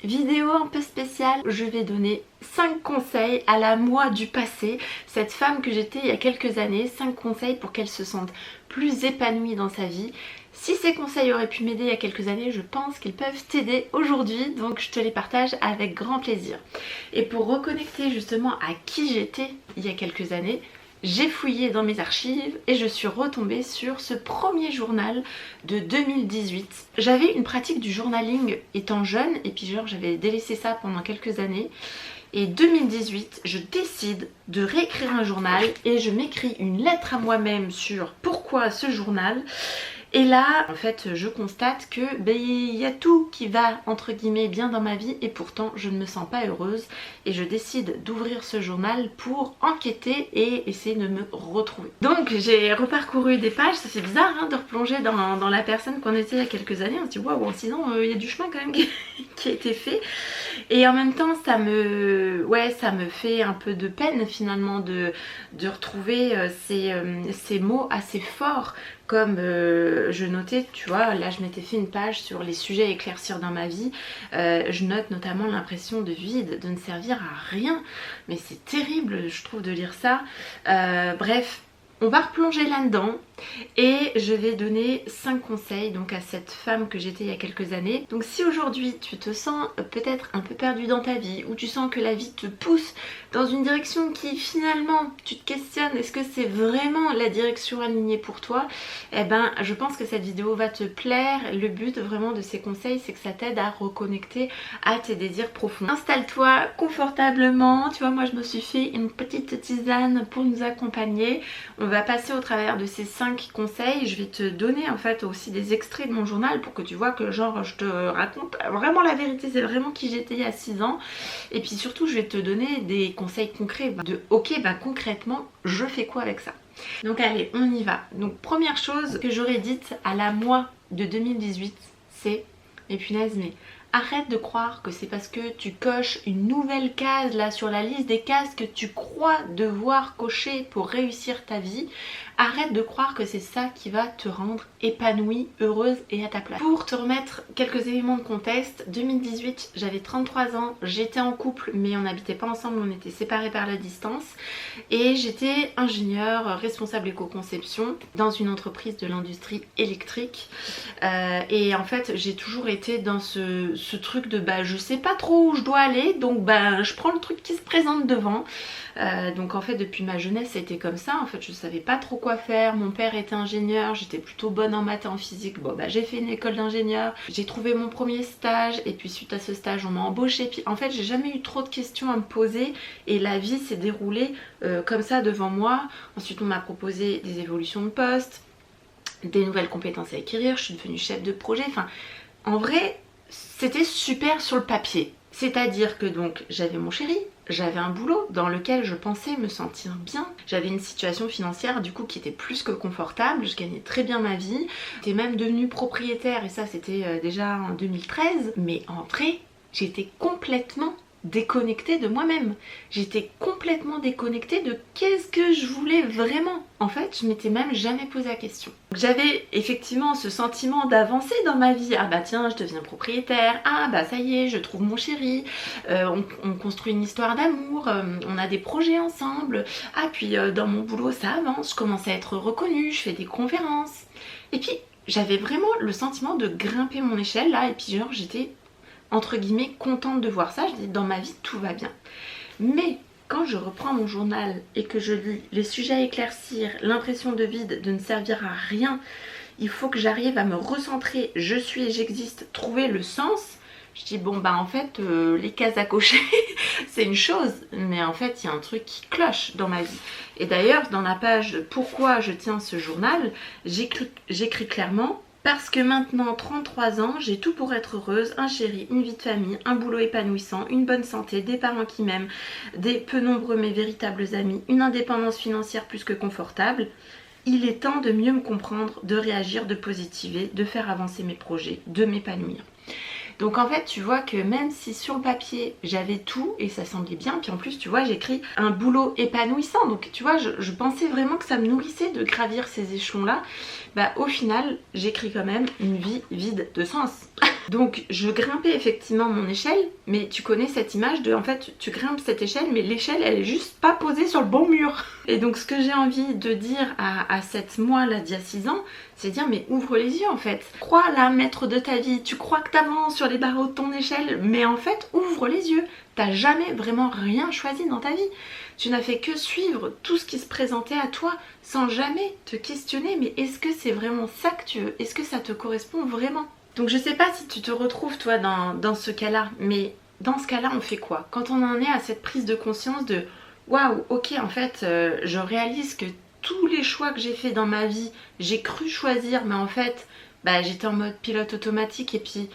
Vidéo un peu spéciale, je vais donner 5 conseils à la moi du passé, cette femme que j'étais il y a quelques années, 5 conseils pour qu'elle se sente plus épanouie dans sa vie. Si ces conseils auraient pu m'aider il y a quelques années, je pense qu'ils peuvent t'aider aujourd'hui, donc je te les partage avec grand plaisir. Et pour reconnecter justement à qui j'étais il y a quelques années, j'ai fouillé dans mes archives et je suis retombée sur ce premier journal de 2018. J'avais une pratique du journaling étant jeune et puis genre j'avais délaissé ça pendant quelques années. Et 2018, je décide de réécrire un journal et je m'écris une lettre à moi-même sur pourquoi ce journal. Et là, en fait, je constate que il y a tout qui va, entre guillemets, bien dans ma vie et pourtant, je ne me sens pas heureuse. Et je décide d'ouvrir ce journal pour enquêter et essayer de me retrouver. Donc, j'ai reparcouru des pages. Ça fait bizarre hein, de replonger dans la personne qu'on était il y a quelques années. On se dit, waouh, en 6 ans, il y a du chemin quand même qui a été fait. Et en même temps, ça me fait un peu de peine finalement de retrouver ces mots assez forts. Comme je notais, tu vois, là je m'étais fait une page sur les sujets à éclaircir dans ma vie. Je note notamment l'impression de vide, de ne servir à rien. Mais c'est terrible, je trouve, de lire ça. Bref, on va replonger là-dedans. Et je vais donner 5 conseils donc à cette femme que j'étais il y a quelques années. Donc si aujourd'hui tu te sens peut-être un peu perdu dans ta vie ou tu sens que la vie te pousse dans une direction qui finalement tu te questionnes, est-ce que c'est vraiment la direction alignée pour toi? Eh ben je pense que cette vidéo va te plaire. Le but vraiment de ces conseils c'est que ça t'aide à reconnecter à tes désirs profonds. Installe-toi confortablement, tu vois moi je me suis fait une petite tisane pour nous accompagner. On va passer au travers de ces 5 conseils, je vais te donner en fait aussi des extraits de mon journal pour que tu vois que genre je te raconte vraiment la vérité, c'est vraiment qui j'étais il y a 6 ans. Et puis surtout je vais te donner des conseils concrets de ok bah concrètement je fais quoi avec ça. Donc allez on y va. Donc première chose que j'aurais dite à la moi de 2018 c'est mais punaise mais arrête de croire que c'est parce que tu coches une nouvelle case là sur la liste des cases que tu crois devoir cocher pour réussir ta vie. Arrête de croire que c'est ça qui va te rendre épanouie, heureuse et à ta place. Pour te remettre quelques éléments de contexte, 2018, j'avais 33 ans, j'étais en couple mais on n'habitait pas ensemble, on était séparés par la distance et j'étais ingénieure responsable éco-conception dans une entreprise de l'industrie électrique et en fait j'ai toujours été dans ce truc de bah je sais pas trop où je dois aller donc bah je prends le truc qui se présente devant. Donc en fait depuis ma jeunesse c'était comme ça, en fait je savais pas trop quoi faire, mon père était ingénieur, j'étais plutôt bonne en maths et en physique, bon bah j'ai fait une école d'ingénieur, j'ai trouvé mon premier stage et puis suite à ce stage on m'a embauché, puis en fait j'ai jamais eu trop de questions à me poser et la vie s'est déroulée comme ça devant moi. Ensuite on m'a proposé des évolutions de poste, des nouvelles compétences à acquérir, je suis devenue chef de projet, enfin en vrai c'était super sur le papier. C'est-à-dire que donc j'avais mon chéri, j'avais un boulot dans lequel je pensais me sentir bien. J'avais une situation financière du coup qui était plus que confortable, je gagnais très bien ma vie. J'étais même devenue propriétaire et ça c'était déjà en 2013. Mais en vrai, j'étais complètement déconnectée de moi-même. J'étais complètement déconnectée de qu'est-ce que je voulais vraiment. En fait, je m'étais même jamais posé la question. J'avais effectivement ce sentiment d'avancer dans ma vie. Ah bah tiens, je deviens propriétaire. Ah bah ça y est, je trouve mon chéri. On construit une histoire d'amour. On a des projets ensemble. Ah puis dans mon boulot, ça avance. Je commence à être reconnue. Je fais des conférences. Et puis, j'avais vraiment le sentiment de grimper mon échelle là. Et puis genre, j'étais entre guillemets contente de voir ça. Je dis dans ma vie tout va bien. Mais quand je reprends mon journal et que je lis les sujets à éclaircir, l'impression de vide, de ne servir à rien, il faut que j'arrive à me recentrer, je suis et j'existe, trouver le sens. Je dis bon bah en fait les cases à cocher c'est une chose, mais en fait il y a un truc qui cloche dans ma vie. Et d'ailleurs dans la page pourquoi je tiens ce journal, j'écris clairement: parce que maintenant 33 ans, j'ai tout pour être heureuse, un chéri, une vie de famille, un boulot épanouissant, une bonne santé, des parents qui m'aiment, des peu nombreux mais véritables amis, une indépendance financière plus que confortable. Il est temps de mieux me comprendre, de réagir, de positiver, de faire avancer mes projets, de m'épanouir. Donc en fait tu vois que même si sur le papier j'avais tout et ça semblait bien, puis en plus tu vois j'écris un boulot épanouissant, donc tu vois je pensais vraiment que ça me nourrissait de gravir ces échelons là, bah au final j'écris quand même une vie vide de sens. Donc je grimpais effectivement mon échelle, mais tu connais cette image de en fait tu grimpes cette échelle mais l'échelle elle est juste pas posée sur le bon mur. Et donc ce que j'ai envie de dire à cette moi là d'il y a 6 ans, c'est dire mais ouvre les yeux en fait. Crois la maître de ta vie, tu crois que t'avances sur les barreaux de ton échelle, mais en fait ouvre les yeux. T'as jamais vraiment rien choisi dans ta vie. Tu n'as fait que suivre tout ce qui se présentait à toi sans jamais te questionner mais est-ce que c'est vraiment ça que tu veux? Est-ce que ça te correspond vraiment? Donc je sais pas si tu te retrouves toi dans ce cas-là, mais dans ce cas-là on fait quoi? Quand on en est à cette prise de conscience de waouh, ok en fait je réalise que tous les choix que j'ai fait dans ma vie, j'ai cru choisir mais en fait bah, j'étais en mode pilote automatique et puis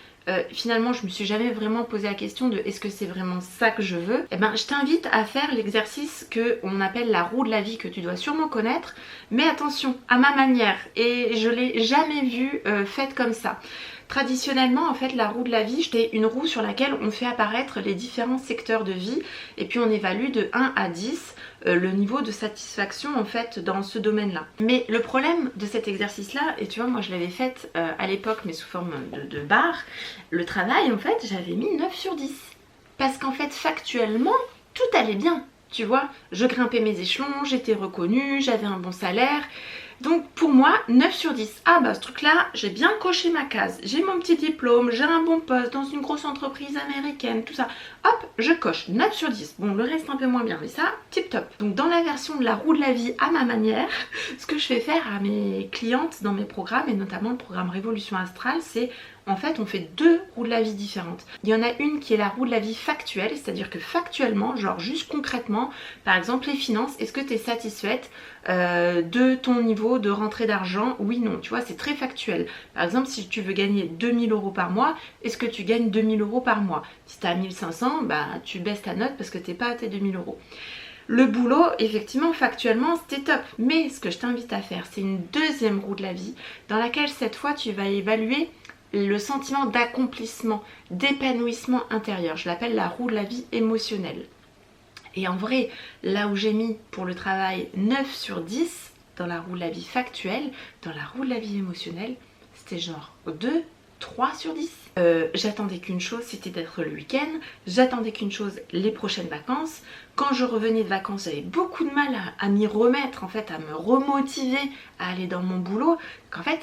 finalement je me suis jamais vraiment posé la question de est-ce que c'est vraiment ça que je veux. Et ben je t'invite à faire l'exercice que on appelle la roue de la vie que tu dois sûrement connaître, mais attention à ma manière et je l'ai jamais vue faite comme ça. Traditionnellement en fait la roue de la vie c'était une roue sur laquelle on fait apparaître les différents secteurs de vie et puis on évalue de 1 à 10 le niveau de satisfaction en fait dans ce domaine là. Mais le problème de cet exercice là, et tu vois moi je l'avais fait à l'époque mais sous forme de barre, le travail en fait j'avais mis 9 sur 10. Parce qu'en fait factuellement tout allait bien. Tu vois, je grimpais mes échelons, j'étais reconnue, j'avais un bon salaire. Donc pour moi, 9 sur 10. Ah bah ce truc là, j'ai bien coché ma case. J'ai mon petit diplôme, j'ai un bon poste dans une grosse entreprise américaine, tout ça. Hop, je coche 9 sur 10. Bon, le reste un peu moins bien, mais ça, tip top. Donc dans la version de la roue de la vie à ma manière, ce que je fais faire à mes clientes dans mes programmes, et notamment le programme Révolution Astrale, c'est en fait on fait 2 roues de la vie différentes. Il y en a une qui est la roue de la vie factuelle, c'est-à-dire que factuellement, genre juste concrètement, par exemple les finances, est-ce que tu es satisfaite de ton niveau de rentrée d'argent? Oui, non, tu vois, c'est très factuel. Par exemple, si tu veux gagner 2000 € par mois, est-ce que tu gagnes 2000 € par mois? Si tu as 1500, bah tu baisses ta note parce que tu n'es pas à tes 2000 €. Le boulot, effectivement, factuellement, c'était top. Mais ce que je t'invite à faire, c'est une deuxième roue de la vie dans laquelle cette fois, tu vas évaluer le sentiment d'accomplissement, d'épanouissement intérieur. Je l'appelle la roue de la vie émotionnelle. Et en vrai, là où j'ai mis pour le travail 9 sur 10 dans la roue de la vie factuelle, dans la roue de la vie émotionnelle, c'était genre 2, 3 sur 10. J'attendais qu'une chose, c'était d'être le week-end. J'attendais qu'une chose, les prochaines vacances. Quand je revenais de vacances, j'avais beaucoup de mal à m'y remettre, en fait, à me remotiver à aller dans mon boulot. Qu'en fait,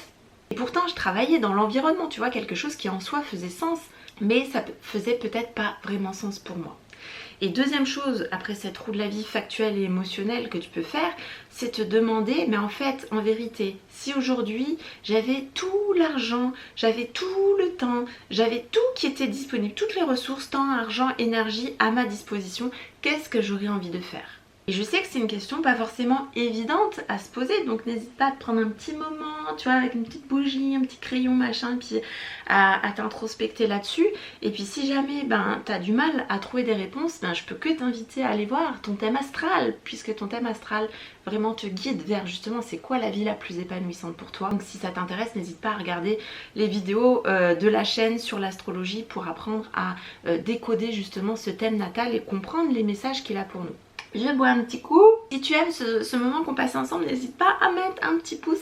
et pourtant, je travaillais dans l'environnement, tu vois, quelque chose qui en soi faisait sens, mais ça faisait peut-être pas vraiment sens pour moi. Et deuxième chose, après cette roue de la vie factuelle et émotionnelle que tu peux faire, c'est te demander, mais en fait, en vérité, si aujourd'hui j'avais tout l'argent, j'avais tout le temps, j'avais tout qui était disponible, toutes les ressources, temps, argent, énergie à ma disposition, qu'est-ce que j'aurais envie de faire ? Et je sais que c'est une question pas forcément évidente à se poser, donc n'hésite pas à te prendre un petit moment, tu vois, avec une petite bougie, un petit crayon, machin, puis à t'introspecter là-dessus. Et puis si jamais t'as du mal à trouver des réponses, je peux que t'inviter à aller voir ton thème astral, puisque ton thème astral vraiment te guide vers justement c'est quoi la vie la plus épanouissante pour toi. Donc si ça t'intéresse, n'hésite pas à regarder les vidéos de la chaîne sur l'astrologie pour apprendre à décoder justement ce thème natal et comprendre les messages qu'il a pour nous. Je bois un petit coup. Si tu aimes ce moment qu'on passe ensemble, n'hésite pas à mettre un petit pouce.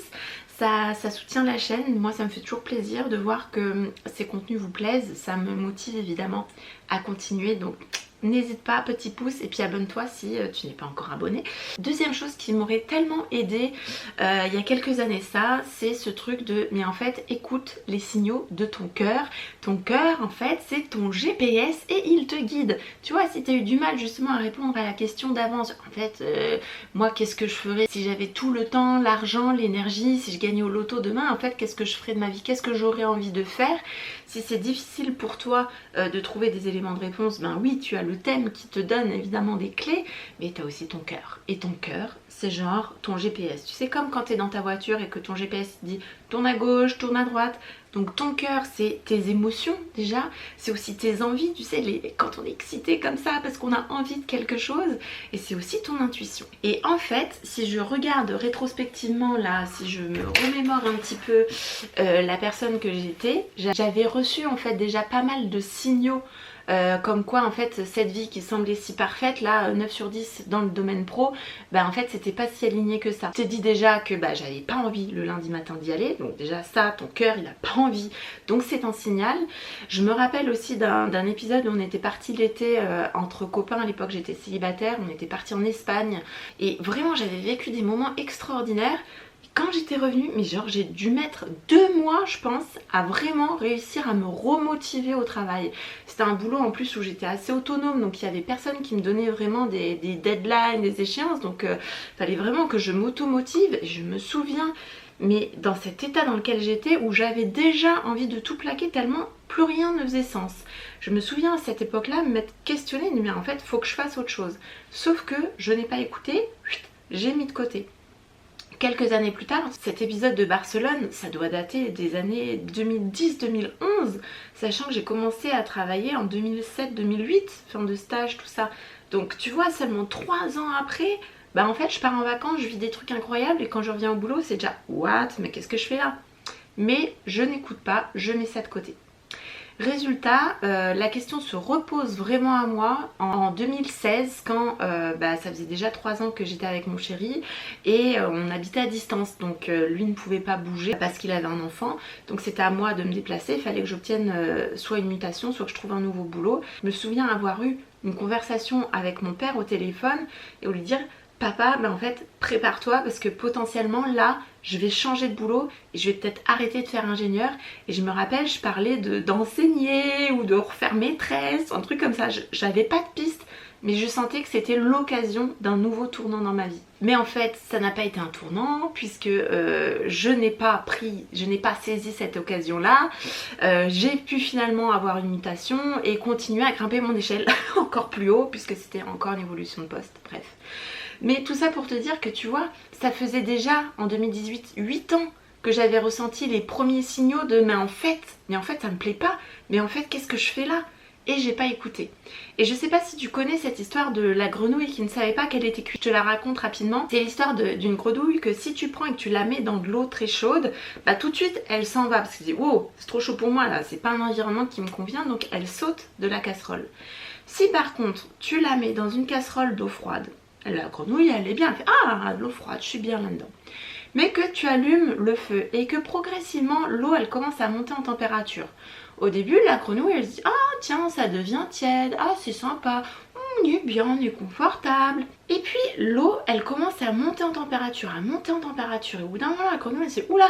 Ça soutient la chaîne. Moi, ça me fait toujours plaisir de voir que ces contenus vous plaisent. Ça me motive évidemment à continuer. Donc, n'hésite pas, petit pouce, et puis abonne-toi si tu n'es pas encore abonné. Deuxième chose qui m'aurait tellement aidé il y a quelques années ça, c'est ce truc de, mais en fait, écoute les signaux de ton cœur. Ton cœur, en fait, c'est ton GPS et il te guide. Tu vois, si tu as eu du mal justement à répondre à la question d'avance, en fait, moi, qu'est-ce que je ferais si j'avais tout le temps, l'argent, l'énergie, si je gagnais au loto demain, en fait, qu'est-ce que je ferais de ma vie? Qu'est-ce que j'aurais envie de faire? Si c'est difficile pour toi de trouver des éléments de réponse, oui, tu as le thème qui te donne évidemment des clés, mais tu as aussi ton cœur. Et ton cœur, c'est genre ton GPS. Tu sais, comme quand tu es dans ta voiture et que ton GPS dit tourne à gauche, tourne à droite. Donc ton cœur, c'est tes émotions déjà, c'est aussi tes envies, tu sais, quand on est excité comme ça parce qu'on a envie de quelque chose, et c'est aussi ton intuition. Et en fait, si je regarde rétrospectivement là, si je me remémore un petit peu la personne que j'étais, j'avais reçu en fait déjà pas mal de signaux comme quoi en fait cette vie qui semblait si parfaite, là 9 sur 10 dans le domaine pro, en fait c'était pas si aligné que ça. Je t'ai dit déjà que j'avais pas envie le lundi matin d'y aller, donc déjà ça, ton cœur il a pas envie, donc c'est un signal. Je me rappelle aussi d'un épisode où on était parti l'été entre copains, à l'époque j'étais célibataire, on était parti en Espagne et vraiment j'avais vécu des moments extraordinaires. Quand j'étais revenue, mais genre j'ai dû mettre 2 mois je pense à vraiment réussir à me remotiver au travail. C'était un boulot en plus où j'étais assez autonome, donc il y avait personne qui me donnait vraiment des deadlines, des échéances, donc fallait vraiment que je m'automotive. Et je me souviens, mais dans cet état dans lequel j'étais, où j'avais déjà envie de tout plaquer tellement plus rien ne faisait sens. Je me souviens à cette époque-là m'être questionnée, mais en fait faut que je fasse autre chose. Sauf que je n'ai pas écouté, j'ai mis de côté. Quelques années plus tard, cet épisode de Barcelone, ça doit dater des années 2010-2011, sachant que j'ai commencé à travailler en 2007-2008, fin de stage, tout ça. Donc tu vois, seulement 3 ans après, en fait je pars en vacances, je vis des trucs incroyables et quand je reviens au boulot, c'est déjà « What ? Mais qu'est-ce que je fais là ?» Mais je n'écoute pas, je mets ça de côté. Résultat, la question se repose vraiment à moi en 2016 quand ça faisait déjà 3 ans que j'étais avec mon chéri et on habitait à distance, donc lui ne pouvait pas bouger parce qu'il avait un enfant, donc c'était à moi de me déplacer. Il fallait que j'obtienne soit une mutation, soit que je trouve un nouveau boulot. Je me souviens avoir eu une conversation avec mon père au téléphone et lui dire: papa, en fait prépare-toi parce que potentiellement là je vais changer de boulot et je vais peut-être arrêter de faire ingénieur. Et je me rappelle, je parlais d'enseigner ou de refaire maîtresse, un truc comme ça. J'avais pas de piste, mais je sentais que c'était l'occasion d'un nouveau tournant dans ma vie. Mais en fait ça n'a pas été un tournant puisque je n'ai pas saisi cette occasion là. J'ai pu finalement avoir une mutation et continuer à grimper mon échelle encore plus haut puisque c'était encore une évolution de poste, bref. Mais tout ça pour te dire que tu vois, ça faisait déjà en 2018 8 ans que j'avais ressenti les premiers signaux de mais en fait ça me plaît pas, mais en fait qu'est-ce que je fais là? Et j'ai pas écouté. Et je sais pas si tu connais cette histoire de la grenouille qui ne savait pas qu'elle était cuite. Je te la raconte rapidement. C'est l'histoire d'une grenouille que si tu prends et que tu la mets dans de l'eau très chaude, tout de suite elle s'en va parce qu'elle dit wow, c'est trop chaud pour moi là, c'est pas un environnement qui me convient, donc elle saute de la casserole. Si par contre tu la mets dans une casserole d'eau froide, la grenouille elle est bien, elle fait ah de l'eau froide, je suis bien là-dedans. Mais que tu allumes le feu et que progressivement l'eau elle commence à monter en température. Au début la grenouille elle se dit ah tiens ça devient tiède, ah c'est sympa, on est bien, on est confortable. Et puis l'eau elle commence à monter en température, et au bout d'un moment la grenouille elle se dit oula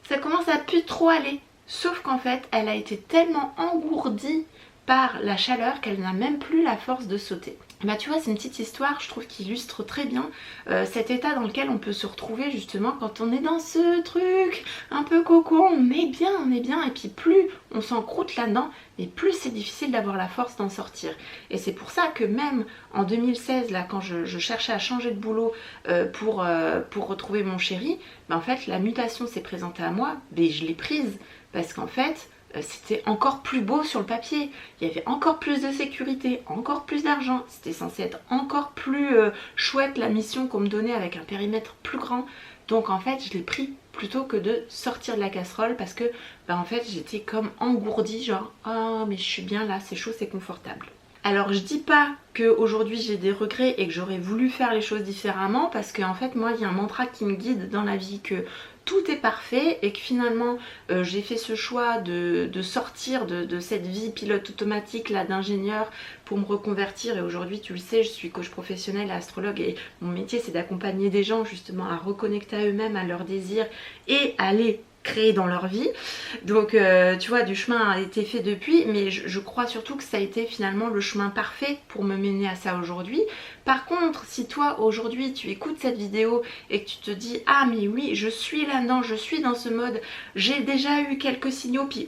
ça commence à plus trop aller. Sauf qu'en fait elle a été tellement engourdie par la chaleur qu'elle n'a même plus la force de sauter. Tu vois, c'est une petite histoire, je trouve, qui illustre très bien cet état dans lequel on peut se retrouver justement quand on est dans ce truc un peu cocon, on est bien, et puis plus on s'encroute là-dedans, et plus c'est difficile d'avoir la force d'en sortir. Et c'est pour ça que même en 2016, là, quand je cherchais à changer de boulot pour retrouver mon chéri, en fait, la mutation s'est présentée à moi, mais je l'ai prise, parce qu'en fait, c'était encore plus beau sur le papier, il y avait encore plus de sécurité, encore plus d'argent, c'était censé être encore plus chouette la mission qu'on me donnait avec un périmètre plus grand. Donc en fait je l'ai pris plutôt que de sortir de la casserole parce que en fait j'étais comme engourdie, genre oh mais je suis bien là, c'est chaud, c'est confortable. Alors je dis pas qu'aujourd'hui j'ai des regrets et que j'aurais voulu faire les choses différemment parce qu'en fait moi il y a un mantra qui me guide dans la vie, que tout est parfait et que finalement j'ai fait ce choix de sortir de cette vie pilote automatique là d'ingénieur pour me reconvertir. Et aujourd'hui tu le sais, je suis coach professionnelle et astrologue et mon métier c'est d'accompagner des gens justement à reconnecter à eux-mêmes, à leurs désirs et à les créer dans leur vie. Donc tu vois, du chemin a été fait depuis, mais je crois surtout que ça a été finalement le chemin parfait pour me mener à ça aujourd'hui. Par contre, si toi aujourd'hui tu écoutes cette vidéo et que tu te dis ah mais oui je suis là-dedans, je suis dans ce mode, j'ai déjà eu quelques signaux, puis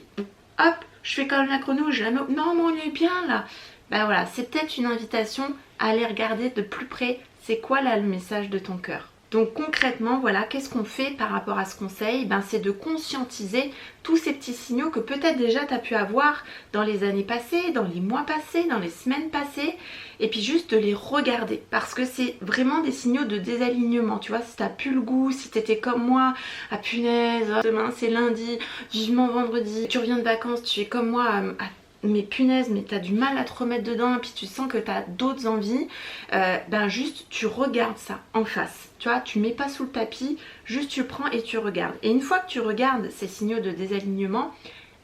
hop je fais comme la grenouille, je la mets, non mais on est bien là, voilà, c'est peut-être une invitation à aller regarder de plus près c'est quoi là le message de ton cœur. Donc concrètement, voilà, qu'est-ce qu'on fait par rapport à ce conseil? C'est de conscientiser tous ces petits signaux que peut-être déjà tu as pu avoir dans les années passées, dans les mois passés, dans les semaines passées, et puis juste de les regarder parce que c'est vraiment des signaux de désalignement. Tu vois, si t'as plus le goût, si t'étais comme moi, ah punaise, demain c'est lundi, vivement vendredi, tu reviens de vacances, tu es comme moi mais punaise, mais t'as du mal à te remettre dedans, et puis tu sens que t'as d'autres envies, ben juste tu regardes ça en face. Tu vois, tu mets pas sous le tapis, juste tu prends et tu regardes. Et une fois que tu regardes ces signaux de désalignement,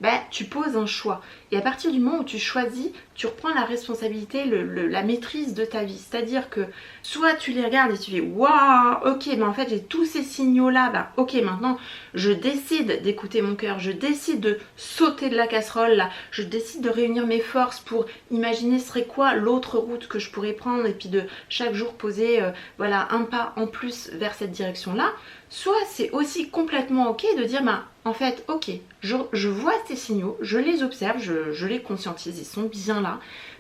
ben, tu poses un choix. Et à partir du moment où tu choisis, tu reprends la responsabilité, la maîtrise de ta vie. C'est-à-dire que soit tu les regardes et tu fais waouh, ok, mais en fait j'ai tous ces signaux-là, ben, ok, maintenant je décide d'écouter mon cœur, je décide de sauter de la casserole là, je décide de réunir mes forces pour imaginer ce serait quoi l'autre route que je pourrais prendre et puis de chaque jour poser voilà, un pas en plus vers cette direction-là. Soit c'est aussi complètement ok de dire bah en fait ok, je vois ces signaux, je les observe, je les conscientise, ils sont bien là.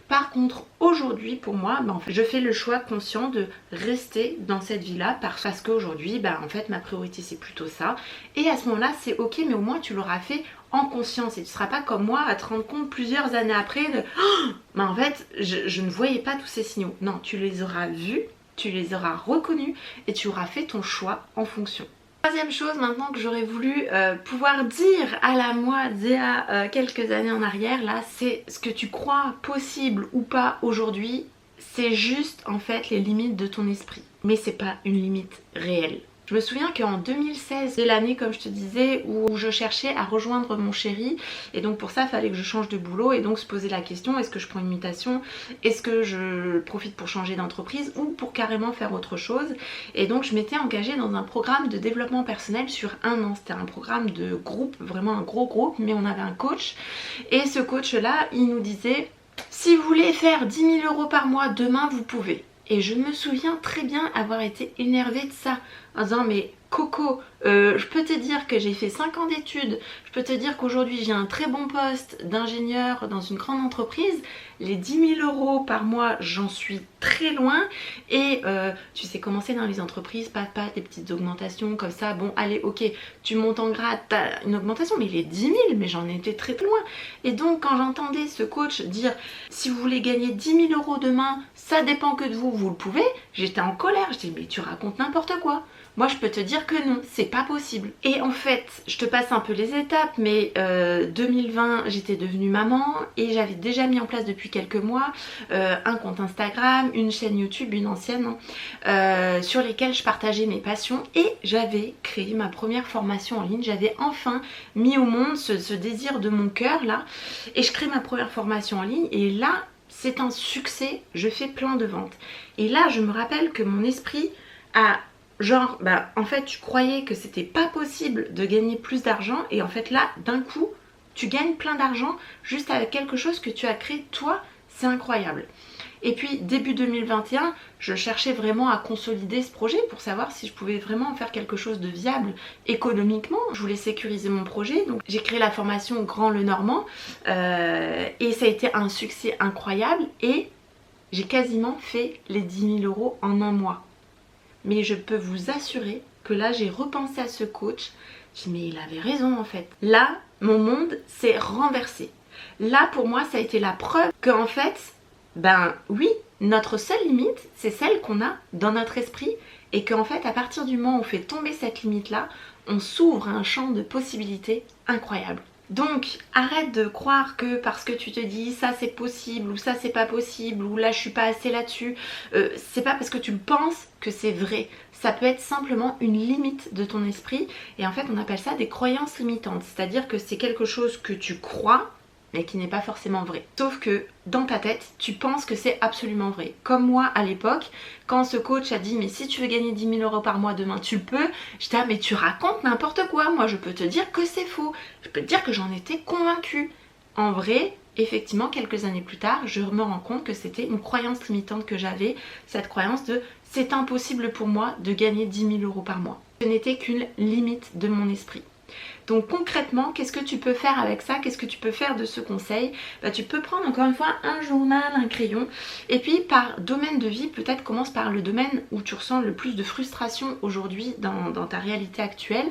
Par contre aujourd'hui pour moi, bah, en fait, je fais le choix conscient de rester dans cette vie là parce qu'aujourd'hui bah, en fait ma priorité c'est plutôt ça. Et à ce moment là c'est ok, mais au moins tu l'auras fait en conscience et tu ne seras pas comme moi à te rendre compte plusieurs années après de oh, bah en fait je ne voyais pas tous ces signaux. Non, tu les auras vus, tu les auras reconnus et tu auras fait ton choix en fonction. Troisième chose maintenant que j'aurais voulu pouvoir dire à la moi d'il y a quelques années en arrière, là, c'est ce que tu crois possible ou pas aujourd'hui, c'est juste en fait les limites de ton esprit. Mais c'est pas une limite réelle. Je me souviens qu'en 2016, c'est l'année comme je te disais où je cherchais à rejoindre mon chéri et donc pour ça il fallait que je change de boulot et donc se poser la question, est-ce que je prends une mutation, est-ce que je profite pour changer d'entreprise ou pour carrément faire autre chose. Et donc je m'étais engagée dans un programme de développement personnel sur 1 an. C'était un programme de groupe, vraiment un gros groupe, mais on avait un coach et ce coach là il nous disait si vous voulez faire 10 000 € par mois demain vous pouvez. Et je me souviens très bien avoir été énervée de ça en disant mais Coco, je peux te dire que j'ai fait 5 ans d'études, je peux te dire qu'aujourd'hui j'ai un très bon poste d'ingénieur dans une grande entreprise, les 10 000 € par mois j'en suis très loin et tu sais comment c'est dans les entreprises, pas des petites augmentations comme ça, bon allez ok tu montes en grade, t'as une augmentation mais les 10 000 mais j'en étais très loin. Et donc quand j'entendais ce coach dire si vous voulez gagner 10 000 € demain, ça dépend que de vous, vous le pouvez, j'étais en colère, je dis mais tu racontes n'importe quoi. Moi je peux te dire que non, c'est pas possible. Et en fait, je te passe un peu les étapes, mais 2020 j'étais devenue maman et j'avais déjà mis en place depuis quelques mois un compte Instagram, une chaîne YouTube, une ancienne, sur lesquelles je partageais mes passions et j'avais créé ma première formation en ligne. J'avais enfin mis au monde ce désir de mon cœur là et je crée ma première formation en ligne et là c'est un succès, je fais plein de ventes. Et là je me rappelle que mon esprit a genre, bah en fait tu croyais que c'était pas possible de gagner plus d'argent et en fait là d'un coup tu gagnes plein d'argent juste avec quelque chose que tu as créé toi, c'est incroyable. Et puis début 2021, je cherchais vraiment à consolider ce projet pour savoir si je pouvais vraiment en faire quelque chose de viable économiquement. Je voulais sécuriser mon projet, donc j'ai créé la formation Grand Le Normand et ça a été un succès incroyable et j'ai quasiment fait les 10 000 € en un mois. Mais je peux vous assurer que là j'ai repensé à ce coach, je me dis mais il avait raison en fait. Là mon monde s'est renversé. Là pour moi ça a été la preuve qu'en fait, ben oui, notre seule limite c'est celle qu'on a dans notre esprit et qu'en fait à partir du moment où on fait tomber cette limite là, on s'ouvre à un champ de possibilités incroyable. Donc arrête de croire que parce que tu te dis ça c'est possible ou ça c'est pas possible ou là je suis pas assez là-dessus, c'est pas parce que tu le penses que c'est vrai. Ça peut être simplement une limite de ton esprit et en fait on appelle ça des croyances limitantes, c'est-à-dire que c'est quelque chose que tu crois mais qui n'est pas forcément vrai. Sauf que dans ta tête, tu penses que c'est absolument vrai. Comme moi à l'époque, quand ce coach a dit mais si tu veux gagner 10 000 € par mois demain tu le peux, j'étais ah mais tu racontes n'importe quoi, moi je peux te dire que c'est faux. Je peux te dire que j'en étais convaincue. En vrai, effectivement quelques années plus tard, je me rends compte que c'était une croyance limitante que j'avais, cette croyance de c'est impossible pour moi de gagner 10 000 € par mois. Ce n'était qu'une limite de mon esprit. Donc concrètement, qu'est-ce que tu peux faire avec ça? Qu'est-ce que tu peux faire de ce conseil? Bah, tu peux prendre encore une fois un journal, un crayon et puis par domaine de vie, peut-être commence par le domaine où tu ressens le plus de frustration aujourd'hui dans ta réalité actuelle.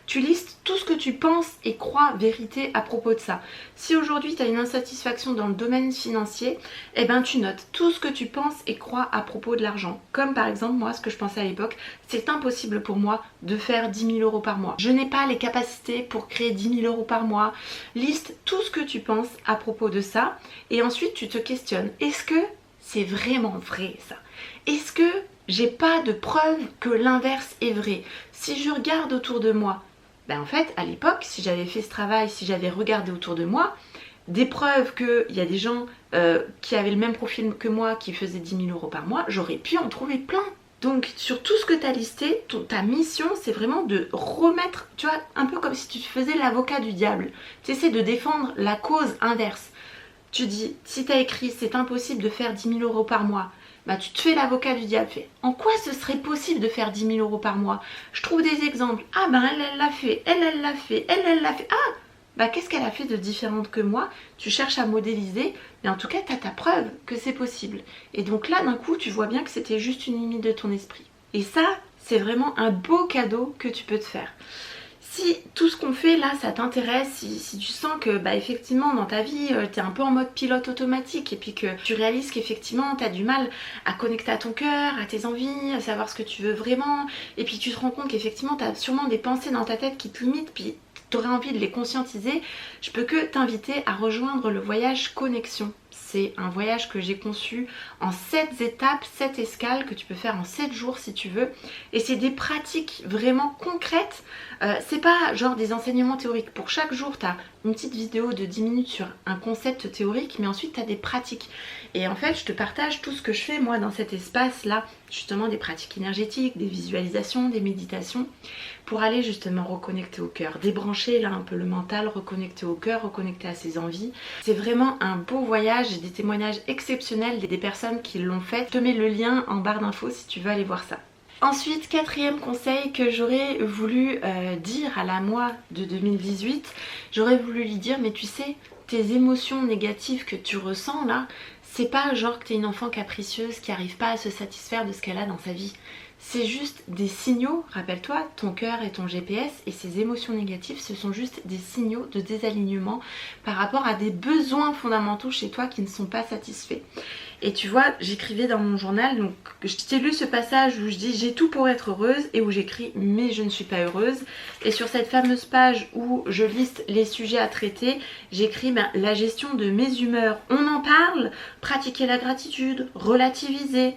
Tu listes tout ce que tu penses et crois vérité à propos de ça. Si aujourd'hui tu as une insatisfaction dans le domaine financier, eh ben tu notes tout ce que tu penses et crois à propos de l'argent. Comme par exemple moi, ce que je pensais à l'époque, c'est impossible pour moi de faire 10 000 € par mois. Je n'ai pas les capacités penser pour créer 10 000 € par mois. Liste tout ce que tu penses à propos de ça et ensuite tu te questionnes. Est-ce que c'est vraiment vrai ça? Est-ce que j'ai pas de preuve que l'inverse est vrai? Si je regarde autour de moi, ben en fait à l'époque si j'avais fait ce travail, si j'avais regardé autour de moi, des preuves qu'il y a des gens qui avaient le même profil que moi qui faisaient 10 000 € par mois, j'aurais pu en trouver plein. Donc sur tout ce que tu as listé, ta mission c'est vraiment de remettre, tu vois, un peu comme si tu faisais l'avocat du diable. Tu essaies de défendre la cause inverse. Tu dis, si tu as écrit c'est impossible de faire 10 000 € par mois, bah tu te fais l'avocat du diable. En quoi ce serait possible de faire 10 000 € par mois? Je trouve des exemples. Ah ben elle l'a fait, elle l'a fait, elle l'a fait. Ah bah qu'est-ce qu'elle a fait de différente que moi? Tu cherches à modéliser, mais en tout cas tu as ta preuve que c'est possible. Et donc là d'un coup tu vois bien que c'était juste une limite de ton esprit. Et ça c'est vraiment un beau cadeau que tu peux te faire. Si tout ce qu'on fait là ça t'intéresse, si tu sens que bah effectivement dans ta vie tu es un peu en mode pilote automatique et puis que tu réalises qu'effectivement tu as du mal à connecter à ton cœur, à tes envies, à savoir ce que tu veux vraiment, et puis tu te rends compte qu'effectivement tu as sûrement des pensées dans ta tête qui te limitent, puis tu aurais envie de les conscientiser, je peux que t'inviter à rejoindre le voyage Connexion. C'est un voyage que j'ai conçu en 7 étapes, 7 escales que tu peux faire en 7 jours si tu veux. Et c'est des pratiques vraiment concrètes. C'est pas genre des enseignements théoriques. Pour chaque jour, tu as une petite vidéo de 10 minutes sur un concept théorique, mais ensuite tu as des pratiques. Et en fait, je te partage tout ce que je fais moi dans cet espace-là. Justement des pratiques énergétiques, des visualisations, des méditations, pour aller justement reconnecter au cœur. Débrancher là un peu le mental, reconnecter au cœur, reconnecter à ses envies. C'est vraiment un beau voyage. J'ai des témoignages exceptionnels des personnes qui l'ont fait. Je te mets le lien en barre d'infos si tu veux aller voir ça. Ensuite, quatrième conseil que j'aurais voulu dire à la moi de 2018, j'aurais voulu lui dire, mais tu sais, tes émotions négatives que tu ressens là, c'est pas genre que t'es une enfant capricieuse qui arrive pas à se satisfaire de ce qu'elle a dans sa vie. C'est juste des signaux, rappelle-toi, ton cœur est ton GPS et ces émotions négatives, ce sont juste des signaux de désalignement par rapport à des besoins fondamentaux chez toi qui ne sont pas satisfaits. Et tu vois, j'écrivais dans mon journal, donc je t'ai lu ce passage où je dis j'ai tout pour être heureuse et où j'écris mais je ne suis pas heureuse. Et sur cette fameuse page où je liste les sujets à traiter, j'écris la gestion de mes humeurs. On en parle, pratiquer la gratitude, relativiser.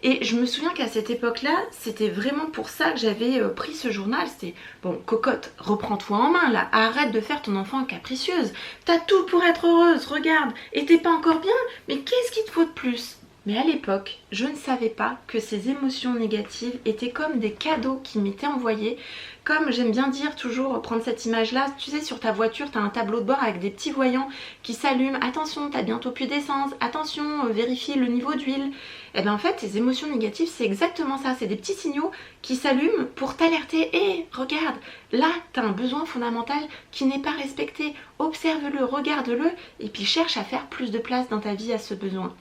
Et je me souviens qu'à cette époque-là, c'était vraiment pour ça que j'avais pris ce journal. C'était, bon, cocotte, reprends-toi en main là, arrête de faire ton enfant capricieuse. T'as tout pour être heureuse, regarde, et t'es pas encore bien, mais qu'est-ce qu'il te faut de plus? Mais à l'époque, je ne savais pas que ces émotions négatives étaient comme des cadeaux qui m'étaient envoyés. Comme j'aime bien dire toujours, prendre cette image-là, tu sais sur ta voiture, tu as un tableau de bord avec des petits voyants qui s'allument. Attention, tu as bientôt plus d'essence. Attention, vérifie le niveau d'huile. Et bien en fait, ces émotions négatives, c'est exactement ça. C'est des petits signaux qui s'allument pour t'alerter. Hé, regarde, là, tu as un besoin fondamental qui n'est pas respecté. Observe-le, regarde-le et puis cherche à faire plus de place dans ta vie à ce besoin.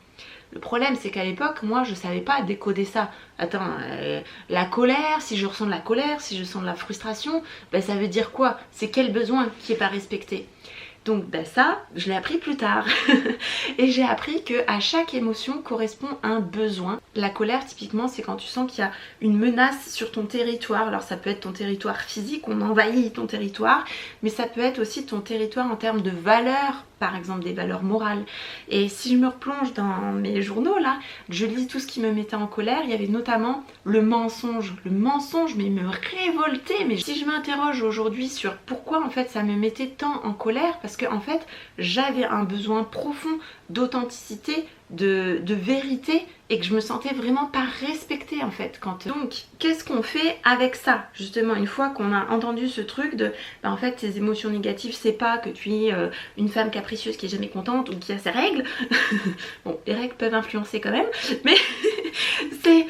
Le problème c'est qu'à l'époque, moi je savais pas décoder ça. Attends, la colère, si je ressens de la colère, si je sens de la frustration, ben ça veut dire quoi? C'est quel besoin qui n'est pas respecté? Donc ben ça, je l'ai appris plus tard. Et j'ai appris qu'à chaque émotion correspond un besoin. La colère typiquement c'est quand tu sens qu'il y a une menace sur ton territoire. Alors ça peut être ton territoire physique, on envahit ton territoire, mais ça peut être aussi ton territoire en termes de valeurs, par exemple des valeurs morales. Et si je me replonge dans mes journaux là, je lis tout ce qui me mettait en colère, il y avait notamment le mensonge. Le mensonge mais il me révoltait. Mais si je m'interroge aujourd'hui sur pourquoi en fait ça me mettait tant en colère, parce que en fait j'avais un besoin profond d'authenticité, de vérité, et que je me sentais vraiment pas respectée en fait. Donc qu'est-ce qu'on fait avec ça justement une fois qu'on a entendu ce truc de en fait tes émotions négatives c'est pas que tu es une femme capricieuse qui est jamais contente ou qui a ses règles. Bon, les règles peuvent influencer quand même, mais c'est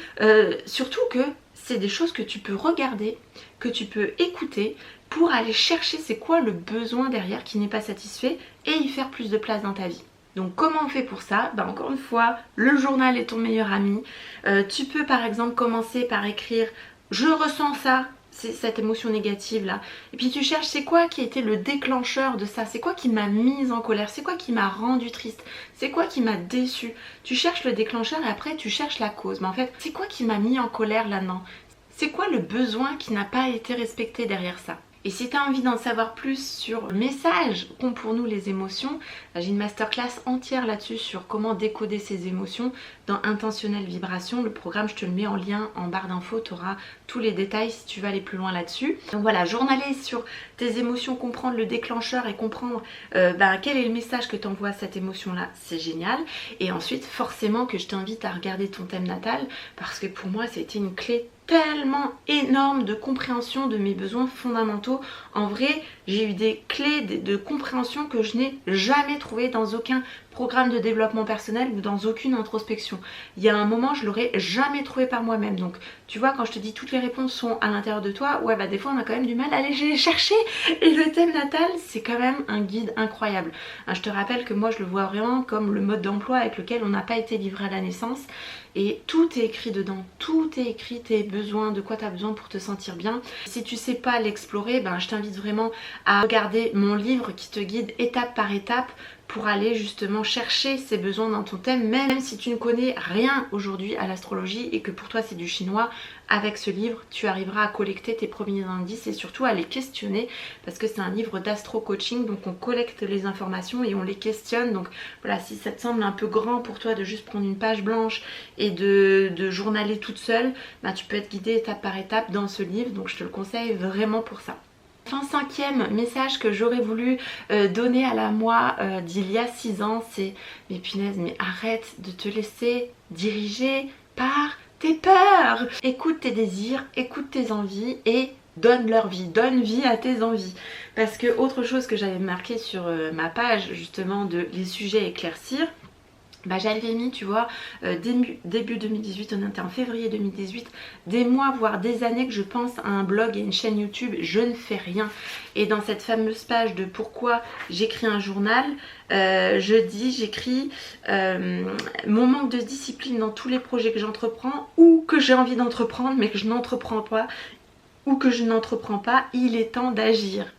surtout que c'est des choses que tu peux regarder, que tu peux écouter pour aller chercher c'est quoi le besoin derrière qui n'est pas satisfait et y faire plus de place dans ta vie. Donc comment on fait pour ça? Encore une fois, le journal est ton meilleur ami. Tu peux par exemple commencer par écrire « Je ressens ça », c'est cette émotion négative là. Et puis tu cherches c'est quoi qui a été le déclencheur de ça, c'est quoi qui m'a mise en colère, c'est quoi qui m'a rendu triste, c'est quoi qui m'a déçu. Tu cherches le déclencheur et après tu cherches la cause. Mais en fait, c'est quoi qui m'a mis en colère là-dedans? C'est quoi le besoin qui n'a pas été respecté derrière ça? Et si tu as envie d'en savoir plus sur le message qu'ont pour nous les émotions, j'ai une masterclass entière là-dessus sur comment décoder ses émotions dans Intentionnelle Vibration. Le programme, je te le mets en lien en barre d'infos, tu auras tous les détails si tu veux aller plus loin là-dessus. Donc voilà, journaler sur tes émotions, comprendre le déclencheur et comprendre quel est le message que t'envoie cette émotion-là, c'est génial. Et ensuite, forcément que je t'invite à regarder ton thème natal parce que pour moi, c'était une clé tellement énorme de compréhension de mes besoins fondamentaux. En vrai, j'ai eu des clés de compréhension que je n'ai jamais trouvées dans aucun programme de développement personnel ou dans aucune introspection. Il y a un moment, je l'aurais jamais trouvé par moi-même. Donc, tu vois, quand je te dis toutes les réponses sont à l'intérieur de toi, ouais, des fois, on a quand même du mal à aller les chercher. Et le thème natal, c'est quand même un guide incroyable. Je te rappelle que moi, je le vois vraiment comme le mode d'emploi avec lequel on n'a pas été livré à la naissance. Et tout est écrit dedans, tout est écrit, tes besoins, de quoi tu as besoin pour te sentir bien. Si tu sais pas l'explorer, je t'invite vraiment à regarder mon livre qui te guide étape par étape pour aller justement chercher ces besoins dans ton thème, même si tu ne connais rien aujourd'hui à l'astrologie et que pour toi c'est du chinois. Avec ce livre, tu arriveras à collecter tes premiers indices et surtout à les questionner parce que c'est un livre d'astro-coaching, donc on collecte les informations et on les questionne. Donc voilà, si ça te semble un peu grand pour toi de juste prendre une page blanche et de journaler toute seule, tu peux être guidée étape par étape dans ce livre, donc je te le conseille vraiment pour ça. Enfin, cinquième message que j'aurais voulu donner à la moi d'il y a 6 ans, c'est mais punaise, mais arrête de te laisser diriger par tes peurs. Écoute tes désirs, écoute tes envies et donne leur vie, donne vie à tes envies. Parce que autre chose que j'avais marqué sur ma page justement de les sujets à éclaircir, j'avais mis, tu vois, début 2018, on était en février 2018, des mois voire des années que je pense à un blog et une chaîne YouTube, je ne fais rien. Et dans cette fameuse page de pourquoi j'écris un journal, j'écris mon manque de discipline dans tous les projets que j'entreprends ou que j'ai envie d'entreprendre mais que je n'entreprends pas ou que je n'entreprends pas, il est temps d'agir.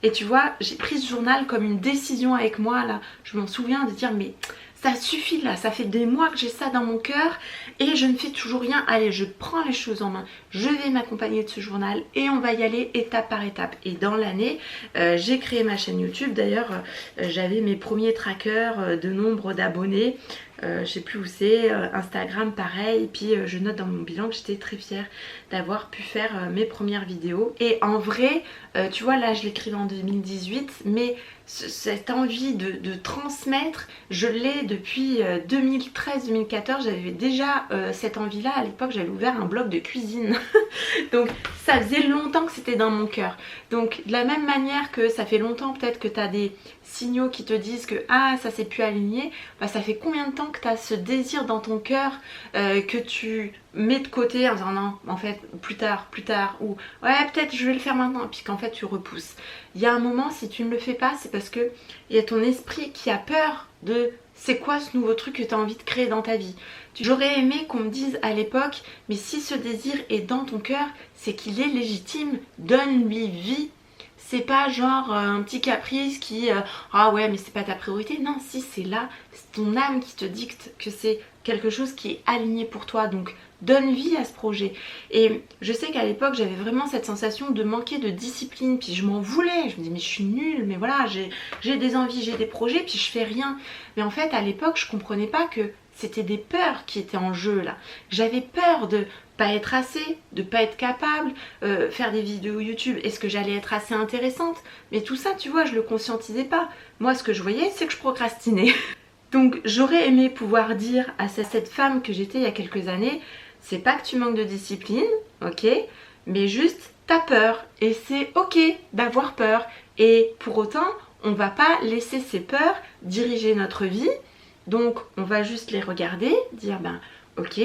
Et tu vois, j'ai pris ce journal comme une décision avec moi là, je m'en souviens de dire mais ça suffit là, ça fait des mois que j'ai ça dans mon cœur et je ne fais toujours rien. Allez, je prends les choses en main, je vais m'accompagner de ce journal et on va y aller étape par étape. Et dans l'année, j'ai créé ma chaîne YouTube. D'ailleurs, j'avais mes premiers trackers de nombre d'abonnés. Je sais plus où c'est, Instagram pareil, et puis je note dans mon bilan que j'étais très fière d'avoir pu faire mes premières vidéos. Et en vrai, tu vois là je l'écris en 2018, mais cette envie de transmettre, je l'ai depuis 2013-2014, j'avais déjà cette envie là, à l'époque j'avais ouvert un blog de cuisine, donc ça faisait longtemps que c'était dans mon cœur. Donc de la même manière que ça fait longtemps peut-être que tu as des signaux qui te disent que ah ça s'est plus aligné, ça fait combien de temps que tu as ce désir dans ton cœur que tu mets de côté en disant non en fait plus tard ou ouais peut-être je vais le faire maintenant et puis qu'en fait tu repousses. Il y a un moment si tu ne le fais pas c'est parce que il y a ton esprit qui a peur de c'est quoi ce nouveau truc que tu as envie de créer dans ta vie. J'aurais aimé qu'on me dise à l'époque mais si ce désir est dans ton cœur c'est qu'il est légitime, donne-lui vie. C'est pas genre un petit caprice qui ah ouais mais c'est pas ta priorité. Non, si c'est là, c'est ton âme qui te dicte que c'est quelque chose qui est aligné pour toi. Donc donne vie à ce projet. Et je sais qu'à l'époque j'avais vraiment cette sensation de manquer de discipline. Puis je m'en voulais. Je me disais mais je suis nulle. Mais voilà j'ai des envies, j'ai des projets puis je fais rien. Mais en fait à l'époque je comprenais pas que c'était des peurs qui étaient en jeu là. J'avais peur de pas être assez, de pas être capable, faire des vidéos YouTube, est-ce que j'allais être assez intéressante? Mais tout ça, tu vois, je le conscientisais pas. Moi, ce que je voyais, c'est que je procrastinais. Donc, j'aurais aimé pouvoir dire à cette femme que j'étais il y a quelques années, c'est pas que tu manques de discipline, ok, mais juste, t'as peur. Et c'est ok d'avoir peur. Et pour autant, on va pas laisser ces peurs diriger notre vie. Donc, on va juste les regarder, dire, ok,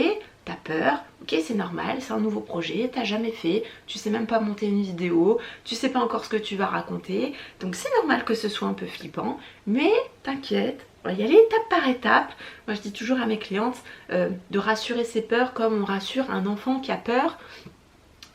t'as peur, ok c'est normal, c'est un nouveau projet, t'as jamais fait, tu sais même pas monter une vidéo, tu sais pas encore ce que tu vas raconter, donc c'est normal que ce soit un peu flippant, mais t'inquiète, on va y aller étape par étape. Moi je dis toujours à mes clientes de rassurer ses peurs comme on rassure un enfant qui a peur.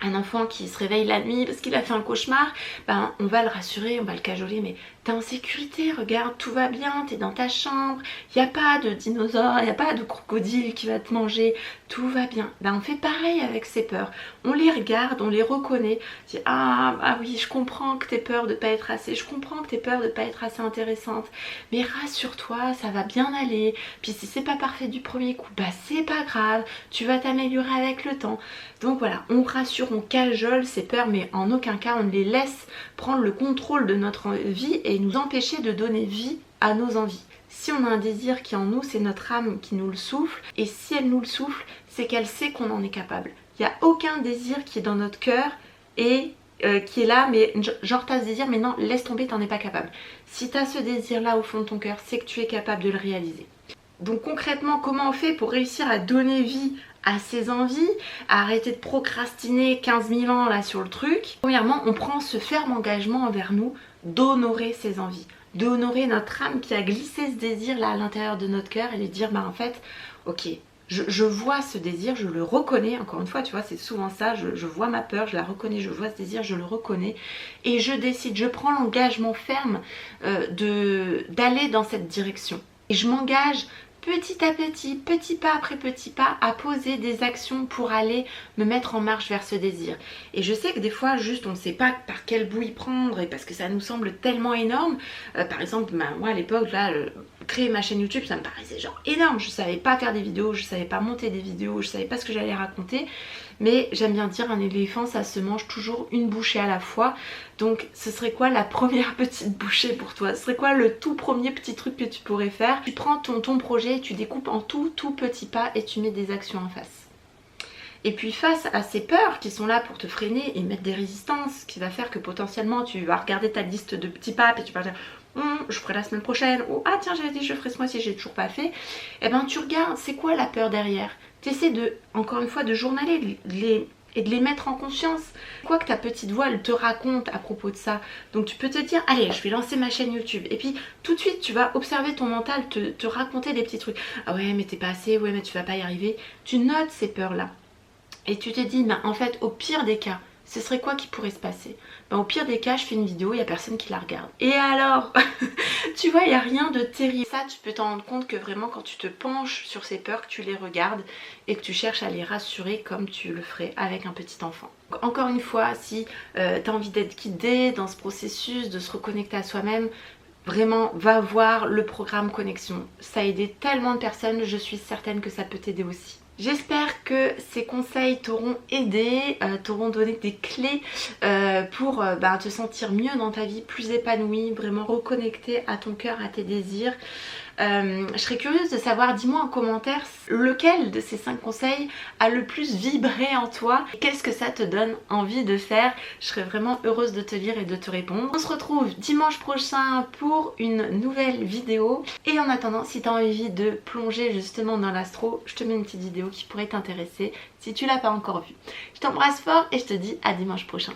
Un enfant qui se réveille la nuit parce qu'il a fait un cauchemar, on va le rassurer, on va le cajoler, mais t'es en sécurité, regarde, tout va bien, t'es dans ta chambre, il n'y a pas de dinosaure, il n'y a pas de crocodile qui va te manger, tout va bien. Ben on fait pareil avec ces peurs, on les regarde, on les reconnaît, on dit ah oui, je comprends que t'aies peur de pas être assez, je comprends que t'aies peur de pas être assez intéressante, mais rassure-toi, ça va bien aller, puis si c'est pas parfait du premier coup, bah c'est pas grave, tu vas t'améliorer avec le temps. Donc voilà, on rassure, on cajole ces peurs, mais en aucun cas on les laisse prendre le contrôle de notre vie et nous empêcher de donner vie à nos envies. Si on a un désir qui est en nous, c'est notre âme qui nous le souffle, et si elle nous le souffle, c'est qu'elle sait qu'on en est capable. Il n'y a aucun désir qui est dans notre cœur et qui est là, mais genre t'as ce désir, mais non, laisse tomber, t'en es pas capable. Si t'as ce désir là au fond de ton cœur, c'est que tu es capable de le réaliser. Donc concrètement, comment on fait pour réussir à donner vie à ses envies, à arrêter de procrastiner 15 000 ans là sur le truc? Premièrement, on prend ce ferme engagement envers nous d'honorer ses envies, d'honorer notre âme qui a glissé ce désir là à l'intérieur de notre cœur et lui dire bah en fait, ok, je vois ce désir, je le reconnais, encore une fois, tu vois, c'est souvent ça, je vois ma peur, je la reconnais, je vois ce désir, je le reconnais, et je décide, je prends l'engagement ferme d'aller dans cette direction. Et je m'engage petit à petit pas après petit pas, à poser des actions pour aller me mettre en marche vers ce désir. Et je sais que des fois, juste on ne sait pas par quel bout y prendre, et parce que ça nous semble tellement énorme. Par exemple, moi à l'époque, là, créer ma chaîne YouTube, ça me paraissait genre énorme. Je savais pas faire des vidéos, je savais pas monter des vidéos, je savais pas ce que j'allais raconter. Mais j'aime bien dire, un éléphant, ça se mange toujours une bouchée à la fois. Donc ce serait quoi la première petite bouchée pour toi? Ce serait quoi le tout premier petit truc que tu pourrais faire? Tu prends ton projet, tu découpes en tout petits pas et tu mets des actions en face. Et puis face à ces peurs qui sont là pour te freiner et mettre des résistances, qui va faire que potentiellement tu vas regarder ta liste de petits pas et tu vas dire je ferai la semaine prochaine, ou ah tiens j'avais dit je ferai ce mois-ci, j'ai toujours pas fait. Et ben tu regardes c'est quoi la peur derrière. Tu essaies de, encore une fois, de journaler et de les mettre en conscience. Quoi que ta petite voix elle te raconte à propos de ça. Donc tu peux te dire allez je vais lancer ma chaîne YouTube. Et puis tout de suite tu vas observer ton mental te raconter des petits trucs. Ah ouais mais t'es pas assez, ouais mais tu vas pas y arriver. Tu notes ces peurs là. Et tu te dis en fait au pire des cas, ce serait quoi qui pourrait se passer? Au pire des cas, je fais une vidéo, il n'y a personne qui la regarde. Et alors tu vois, il n'y a rien de terrible. Ça, tu peux t'en rendre compte que vraiment quand tu te penches sur ces peurs, que tu les regardes et que tu cherches à les rassurer comme tu le ferais avec un petit enfant. Donc, encore une fois, si tu as envie d'être guidé dans ce processus, de se reconnecter à soi-même, vraiment, va voir le programme Connexion. Ça a aidé tellement de personnes, je suis certaine que ça peut t'aider aussi. J'espère que ces conseils t'auront aidé, t'auront donné des clés pour te sentir mieux dans ta vie, plus épanouie, vraiment reconnectée à ton cœur, à tes désirs. Je serais curieuse de savoir, dis-moi en commentaire lequel de ces 5 conseils a le plus vibré en toi. Qu'est-ce que ça te donne envie de faire? Je serais vraiment heureuse de te lire et de te répondre. On se retrouve dimanche prochain pour une nouvelle vidéo. Et en attendant, si tu as envie de plonger justement dans l'astro, je te mets une petite vidéo qui pourrait t'intéresser si tu l'as pas encore vue. Je t'embrasse fort et je te dis à dimanche prochain.